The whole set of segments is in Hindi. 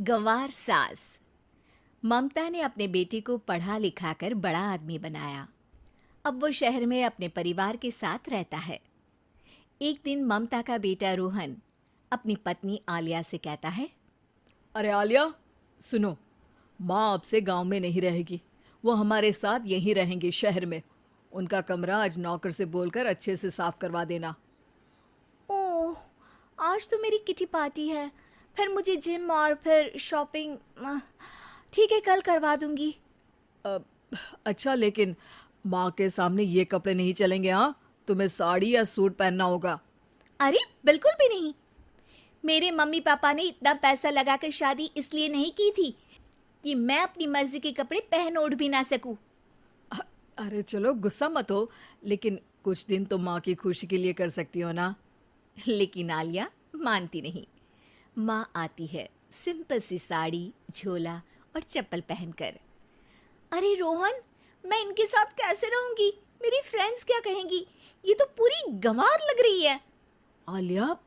गंवार सास। ममता ने अपने बेटे को पढ़ा लिखाकर बड़ा आदमी बनाया। अब वो शहर में अपने परिवार के साथ रहता है। एक दिन ममता का बेटा रोहन अपनी पत्नी आलिया से कहता है, अरे आलिया, सुनो, माँ अब से गांव में नहीं रहेगी। वो हमारे साथ यहीं रहेंगी शहर में। उनका कमरा आज नौकर से बोलकर अच्छे से साफ करवा देना। ओह, आज तो मेरी किटी पार्टी है, फिर मुझे जिम और फिर शॉपिंग। ठीक है, कल करवा दूंगी। अ, अच्छा, लेकिन माँ के सामने ये कपड़े नहीं चलेंगे। हाँ, तुम्हें साड़ी या सूट पहनना होगा। अरे बिल्कुल भी नहीं। मेरे मम्मी पापा ने इतना पैसा लगाकर शादी इसलिए नहीं की थी कि मैं अपनी मर्जी के कपड़े पहन ओढ़ भी ना सकूं। अरे चलो, गुस्सा मत हो, लेकिन कुछ दिन तो माँ की खुशी के लिए कर सकती हो ना। लेकिन आलिया मानती नहीं। माँ आती है सिंपल सी साड़ी, झोला और चप्पल पहनकर। अरे रोहन, मैं इनके साथ कैसे रहूंगी? मेरी फ्रेंड्स क्या कहेंगी? ये तो पूरी गंवार लग रही है। आलिया,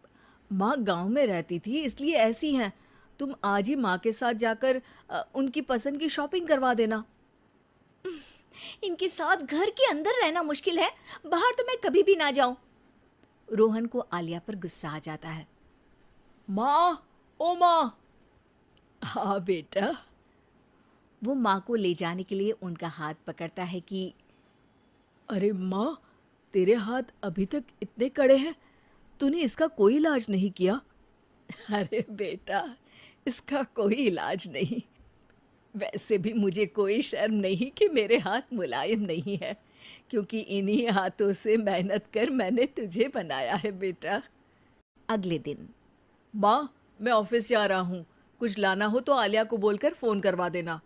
माँ गांव में रहती थी इसलिए ऐसी हैं। तुम आज ही माँ के साथ जाकर उनकी पसंद की शॉपिंग करवा देना। इनके साथ घर के अंदर रहना मुश्किल है, बाहर तो मैं कभी भी ना जाऊं। रोहन को आलिया पर गुस्सा आ जाता है। माँ, ओ माँ। हाँ बेटा। वो माँ को ले जाने के लिए उनका हाथ पकड़ता है कि अरे माँ, तेरे हाथ अभी तक इतने कड़े हैं, तूने इसका कोई इलाज नहीं किया? अरे बेटा, इसका कोई इलाज नहीं। वैसे भी मुझे कोई शर्म नहीं कि मेरे हाथ मुलायम नहीं है, क्योंकि इन्हीं हाथों से मेहनत कर मैंने तुझे बनाया है बेटा। अगले दिन। माँ, मैं ऑफिस जा रहा हूँ। कुछ लाना हो तो आलिया को बोलकर फ़ोन करवा देना।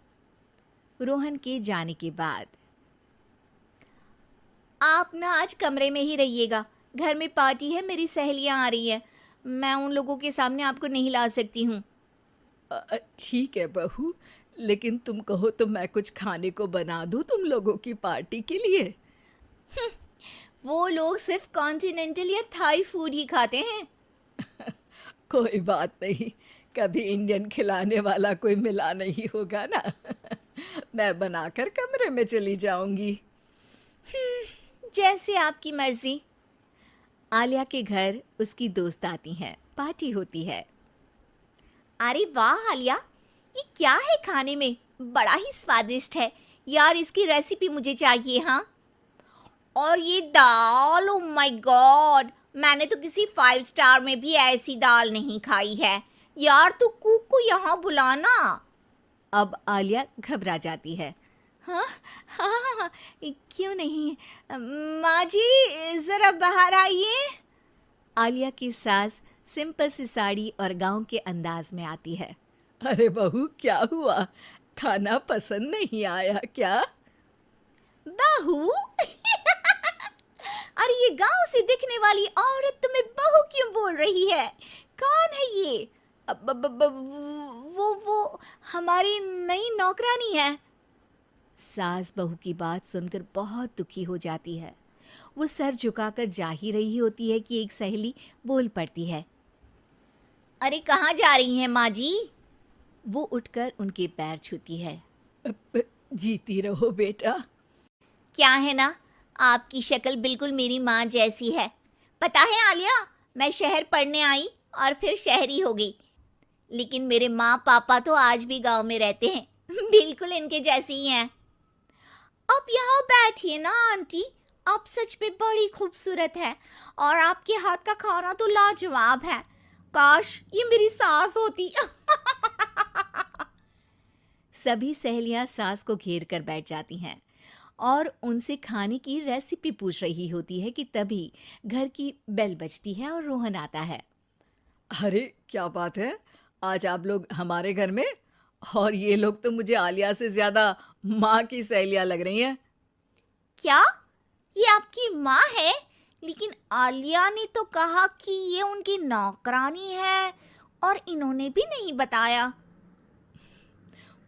रोहन के जाने के बाद, आप ना आज कमरे में ही रहिएगा, घर में पार्टी है, मेरी सहेलियां आ रही हैं, मैं उन लोगों के सामने आपको नहीं ला सकती हूँ। ठीक है बहू, लेकिन तुम कहो तो मैं कुछ खाने को बना दूँ तुम लोगों की पार्टी के लिए। वो लोग सिर्फ कॉन्टिनेंटल या थाई फूड ही खाते हैं। कोई बात नहीं, कभी इंडियन खिलाने वाला कोई मिला नहीं होगा ना। मैं बनाकर कमरे में चली जाऊंगी। जैसे आपकी मर्जी। आलिया के घर उसकी दोस्त आती हैं, पार्टी होती है। अरे वाह आलिया, ये क्या है खाने में? बड़ा ही स्वादिष्ट है यार, इसकी रेसिपी मुझे चाहिए। हाँ, और ये दाल, ओ माय गॉड, मैंने तो किसी 5 स्टार में भी ऐसी दाल नहीं खाई है। यार तू कुक को यहाँ बुलाना। अब आलिया घबरा जाती है। हाँ हाँ हाँ, क्यों नहीं। माँ जी जरा बाहर आइए। आलिया की सास सिंपल सी साड़ी और गांव के अंदाज में आती है। अरे बहू, क्या हुआ? खाना पसंद नहीं आया क्या? बहू? अरे ये गांव से दिखने वाली औरत तुम्हें बहू क्यों बोल रही है? कौन है ये? वो हमारी नई नौकरानी है। सास बहू की बात सुनकर बहुत दुखी हो जाती है। वो सर झुकाकर जा ही रही होती है कि एक सहेली बोल पड़ती है। अरे कहाँ जा रही हैं माँ जी? वो उठकर उनके पैर छूती है। जीती रहो बेटा। क्या है ना, आपकी शक्ल बिल्कुल मेरी माँ जैसी है। पता है आलिया, मैं शहर पढ़ने आई और फिर शहरी हो गई, लेकिन मेरे माँ पापा तो आज भी गांव में रहते हैं, बिल्कुल इनके जैसे ही हैं। आप यहाँ बैठिए ना आंटी, आप सच में बड़ी खूबसूरत है और आपके हाथ का खाना तो लाजवाब है। काश ये मेरी सास होती। सभी सहेलियां सास को घेर कर बैठ जाती हैं और उनसे खाने की रेसिपी पूछ रही होती है कि तभी घर की बेल बजती है और रोहन आता है। अरे क्या बात है, आज आप लोग हमारे घर में? और ये लोग तो मुझे आलिया से ज्यादा माँ की सहेलियाँ लग रही हैं। क्या ये आपकी माँ है? लेकिन आलिया ने तो कहा कि ये उनकी नौकरानी है और इन्होंने भी नहीं बताया।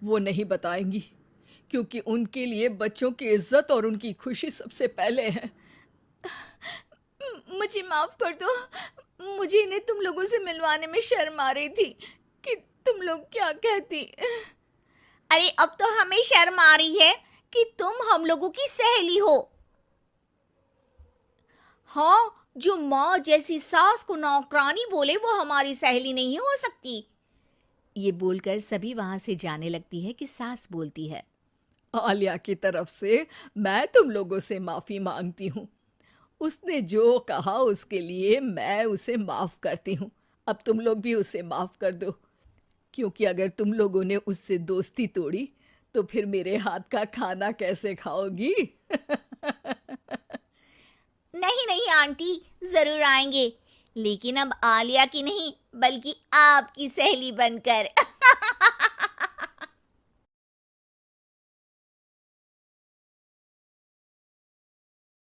वो नहीं बताएंगी, क्योंकि उनके लिए बच्चों की इज्जत और उनकी खुशी सबसे पहले है। मुझे माफ कर दो, मुझे इन्हें तुम लोगों से मिलवाने में शर्म आ रही थी कि तुम लोग क्या कहती? अरे अब तो हमें शर्म आ रही है कि तुम हम लोगों की सहेली हो। हाँ, जो माँ जैसी सास को नौकरानी बोले वो हमारी सहेली नहीं हो सकती। ये बोलकर सभी वहां से जाने लगती है कि सास बोलती है, आलिया की तरफ से मैं तुम लोगों से माफ़ी मांगती हूँ। उसने जो कहा उसके लिए मैं उसे माफ़ करती हूँ। अब तुम लोग भी उसे माफ़ कर दो, क्योंकि अगर तुम लोगों ने उससे दोस्ती तोड़ी तो फिर मेरे हाथ का खाना कैसे खाओगी? नहीं नहीं आंटी, जरूर आएंगे, लेकिन अब आलिया की नहीं बल्कि आपकी सहेली बनकर।